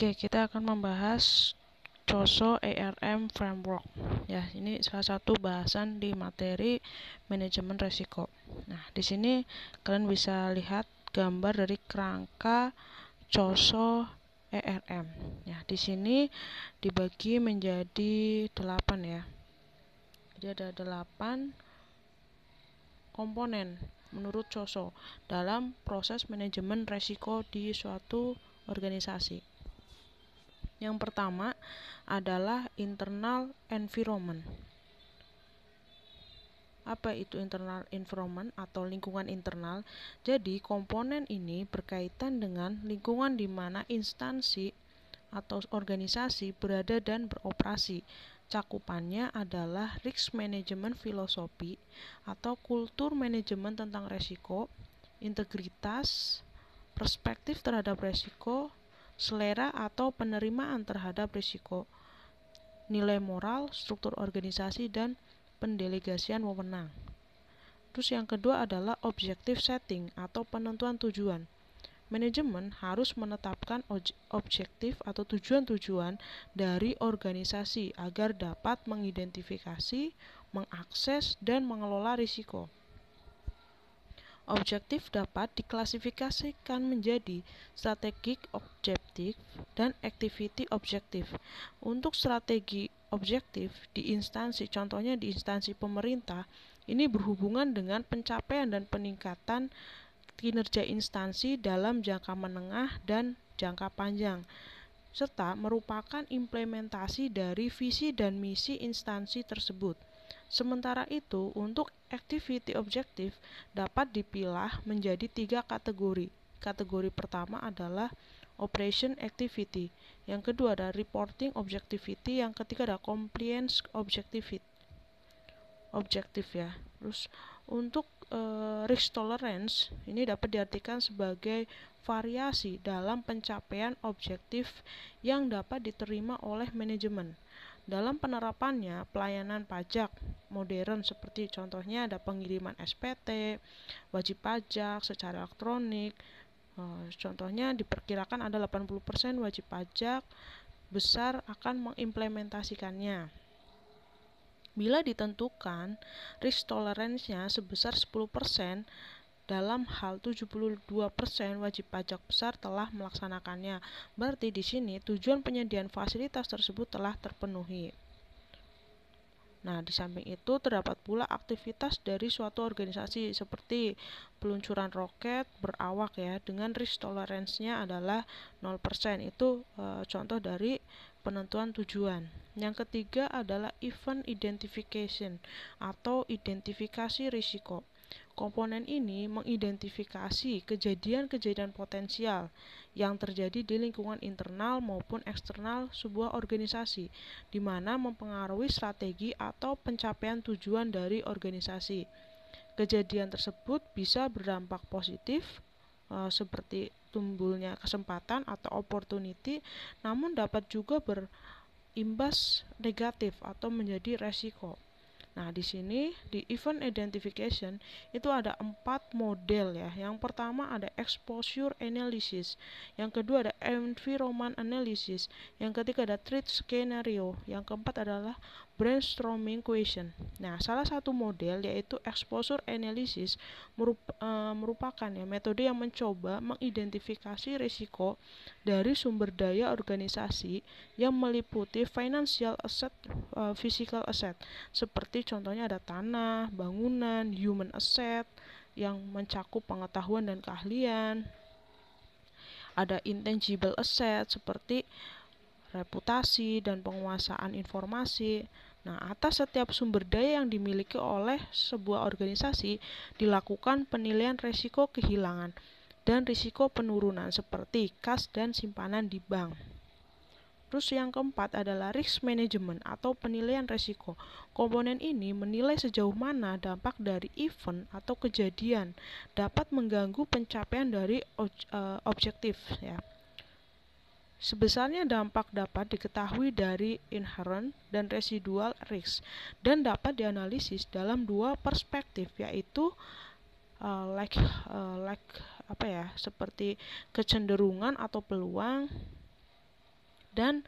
Oke, kita akan membahas COSO ARM Framework. Ya, ini salah satu bahasan di materi manajemen resiko. Nah, di sini kalian bisa lihat gambar dari kerangka COSO ARM. Ya, di sini dibagi menjadi 8 ya. Jadi ada 8 komponen menurut COSO dalam proses manajemen resiko di suatu organisasi. Yang pertama adalah internal environment. Apa itu internal environment atau lingkungan internal? Jadi komponen ini berkaitan dengan lingkungan di mana instansi atau organisasi berada dan beroperasi. Cakupannya adalah risk management philosophy atau kultur manajemen tentang resiko, integritas, perspektif terhadap resiko, selera atau penerimaan terhadap risiko, nilai moral, struktur organisasi, dan pendelegasian wewenang. Terus yang kedua adalah objective setting atau penentuan tujuan. Manajemen harus menetapkan objektif atau tujuan-tujuan dari organisasi agar dapat mengidentifikasi, mengakses, dan mengelola risiko. Objektif dapat diklasifikasikan menjadi strategic objektif dan activity objektif. Untuk strategi objektif di instansi, contohnya di instansi pemerintah, ini berhubungan dengan pencapaian dan peningkatan kinerja instansi dalam jangka menengah dan jangka panjang, serta merupakan implementasi dari visi dan misi instansi tersebut. Sementara itu, untuk activity objektif dapat dipilah menjadi 3 kategori. Kategori pertama adalah operation activity, yang kedua adalah reporting objectivity, yang ketiga adalah compliance objective ya. Terus untuk risk tolerance ini dapat diartikan sebagai variasi dalam pencapaian objektif yang dapat diterima oleh manajemen. Dalam penerapannya, pelayanan pajak modern seperti contohnya ada pengiriman SPT, wajib pajak secara elektronik. Contohnya diperkirakan ada 80% wajib pajak besar akan mengimplementasikannya. Bila ditentukan risk tolerance-nya sebesar 10%, dalam hal 72% wajib pajak besar telah melaksanakannya. Berarti di sini tujuan penyediaan fasilitas tersebut telah terpenuhi. Nah, di samping itu terdapat pula aktivitas dari suatu organisasi seperti peluncuran roket berawak ya dengan risk tolerance-nya adalah 0%. Itu contoh dari penentuan tujuan. Yang ketiga adalah event identification atau identifikasi risiko. Komponen ini mengidentifikasi kejadian-kejadian potensial yang terjadi di lingkungan internal maupun eksternal sebuah organisasi, di mana mempengaruhi strategi atau pencapaian tujuan dari organisasi. Kejadian tersebut bisa berdampak positif, seperti tumbuhnya kesempatan atau opportunity, namun dapat juga berimbas negatif atau menjadi resiko. Nah, di sini di event identification itu ada 4 model ya. Yang pertama ada exposure analysis, yang kedua ada environment analysis, yang ketiga ada threat scenario, yang keempat adalah brainstorming question. Nah, salah satu model yaitu exposure analysis merupakan ya metode yang mencoba mengidentifikasi risiko dari sumber daya organisasi yang meliputi financial asset, physical asset, seperti contohnya ada tanah, bangunan, human asset yang mencakup pengetahuan dan keahlian. Ada intangible asset seperti reputasi dan penguasaan informasi. Nah, atas setiap sumber daya yang dimiliki oleh sebuah organisasi dilakukan penilaian risiko kehilangan dan risiko penurunan seperti kas dan simpanan di bank. Terus yang keempat adalah risk management atau penilaian risiko. Komponen ini menilai sejauh mana dampak dari event atau kejadian dapat mengganggu pencapaian dari objektif ya. Sebesarnya dampak dapat diketahui dari inherent dan residual risk dan dapat dianalisis dalam 2 perspektif, yaitu seperti kecenderungan atau peluang dan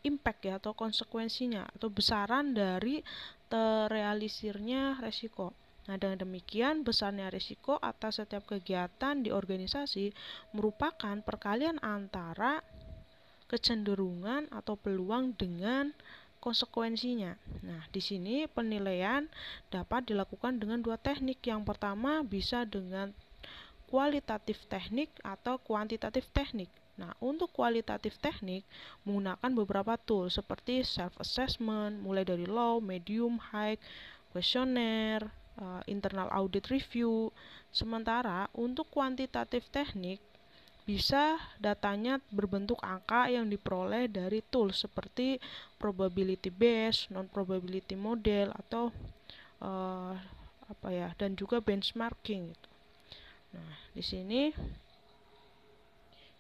impact ya atau konsekuensinya atau besaran dari terrealisirnya resiko. Nah, dengan demikian besarnya risiko atas setiap kegiatan di organisasi merupakan perkalian antara kecenderungan atau peluang dengan konsekuensinya. Nah, di sini penilaian dapat dilakukan dengan dua teknik. Yang pertama bisa dengan kualitatif teknik atau kuantitatif teknik. Nah, untuk kualitatif teknik menggunakan beberapa tool seperti self-assessment, mulai dari low, medium, high, questionnaire, internal audit review. Sementara untuk kuantitatif teknik bisa datanya berbentuk angka yang diperoleh dari tools seperti probability based, non-probability model, atau dan juga benchmarking. Nah, di sini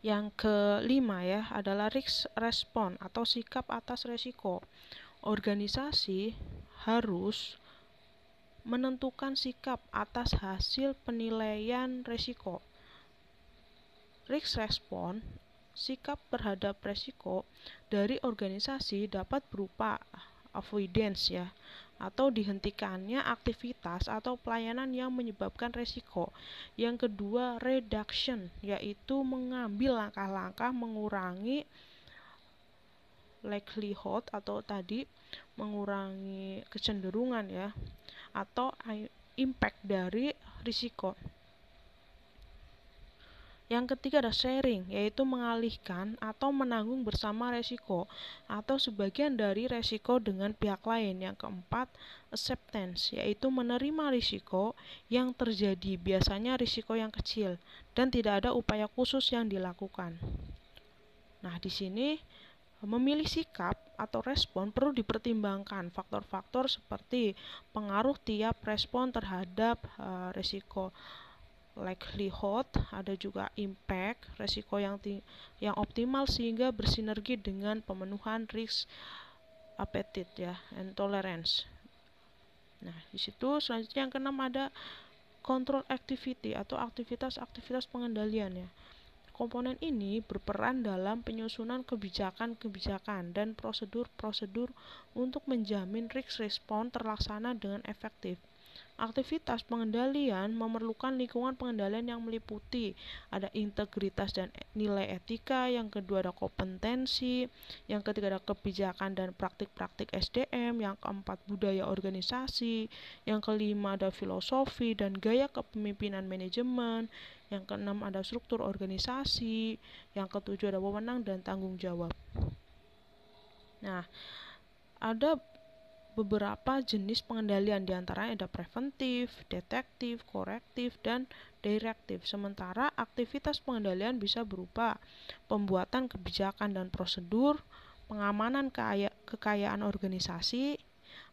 yang kelima ya adalah risk response atau sikap atas resiko. Organisasi harus menentukan sikap atas hasil penilaian resiko. Risk response, sikap terhadap resiko dari organisasi dapat berupa avoidance ya, atau dihentikannya aktivitas atau pelayanan yang menyebabkan resiko. Yang kedua, reduction, yaitu mengambil langkah-langkah mengurangi likelihood atau tadi mengurangi kecenderungan ya atau impact dari risiko. Yang ketiga ada sharing, yaitu mengalihkan atau menanggung bersama resiko atau sebagian dari resiko dengan pihak lain. Yang keempat, acceptance, yaitu menerima risiko yang terjadi, biasanya risiko yang kecil, dan tidak ada upaya khusus yang dilakukan. Nah, di sini memilih sikap atau respon perlu dipertimbangkan faktor-faktor seperti pengaruh tiap respon terhadap risiko, likelihood, ada juga impact, resiko yang optimal sehingga bersinergi dengan pemenuhan risk appetite ya, and tolerance. Nah, di situ selanjutnya yang keenam ada control activity atau aktivitas-aktivitas pengendalian ya. Komponen ini berperan dalam penyusunan kebijakan-kebijakan dan prosedur-prosedur untuk menjamin risk response terlaksana dengan efektif. Aktivitas pengendalian memerlukan lingkungan pengendalian yang meliputi ada integritas dan nilai etika, yang kedua ada kompetensi, yang ketiga ada kebijakan dan praktik-praktik SDM, yang keempat budaya organisasi, yang kelima ada filosofi dan gaya kepemimpinan manajemen, yang keenam ada struktur organisasi, yang ketujuh ada wewenang dan tanggung jawab. Nah, ada beberapa jenis pengendalian, diantaranya ada preventif, detektif, korektif, dan direktif. Sementara aktivitas pengendalian bisa berupa pembuatan kebijakan dan prosedur, pengamanan kekayaan organisasi,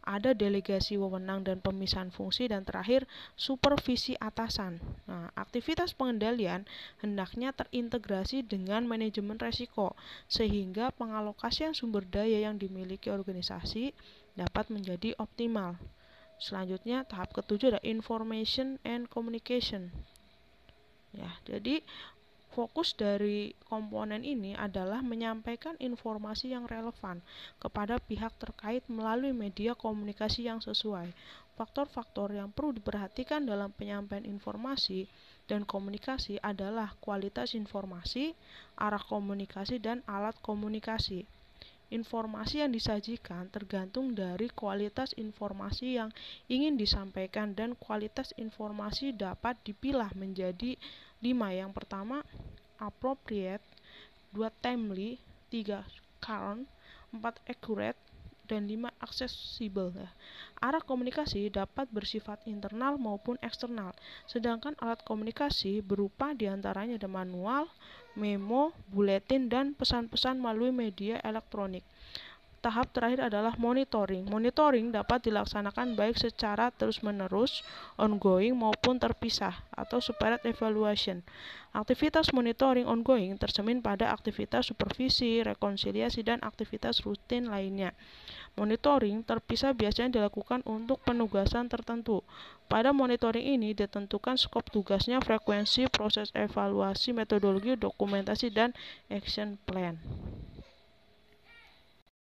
ada delegasi wewenang dan pemisahan fungsi, dan terakhir supervisi atasan. Nah, aktivitas pengendalian hendaknya terintegrasi dengan manajemen resiko sehingga pengalokasian sumber daya yang dimiliki organisasi dapat menjadi optimal. Selanjutnya tahap ketujuh ada information and communication. Ya, jadi fokus dari komponen ini adalah menyampaikan informasi yang relevan kepada pihak terkait melalui media komunikasi yang sesuai. Faktor-faktor yang perlu diperhatikan dalam penyampaian informasi dan komunikasi adalah kualitas informasi, arah komunikasi, dan alat komunikasi. Informasi yang disajikan tergantung dari kualitas informasi yang ingin disampaikan, dan kualitas informasi dapat dipilah menjadi 5. Yang pertama, appropriate, 2 timely, 3 current, 4 accurate, dan 5 accessible. Arah komunikasi dapat bersifat internal maupun eksternal, sedangkan alat komunikasi berupa diantaranya ada manual, memo, buletin, dan pesan-pesan melalui media elektronik. Tahap terakhir adalah monitoring. Monitoring dapat dilaksanakan baik secara terus-menerus, ongoing, maupun terpisah, atau separate evaluation. Aktivitas monitoring ongoing tercermin pada aktivitas supervisi, rekonsiliasi, dan aktivitas rutin lainnya. Monitoring terpisah biasanya dilakukan untuk penugasan tertentu. Pada monitoring ini ditentukan skop tugasnya, frekuensi, proses evaluasi, metodologi, dokumentasi, dan action plan.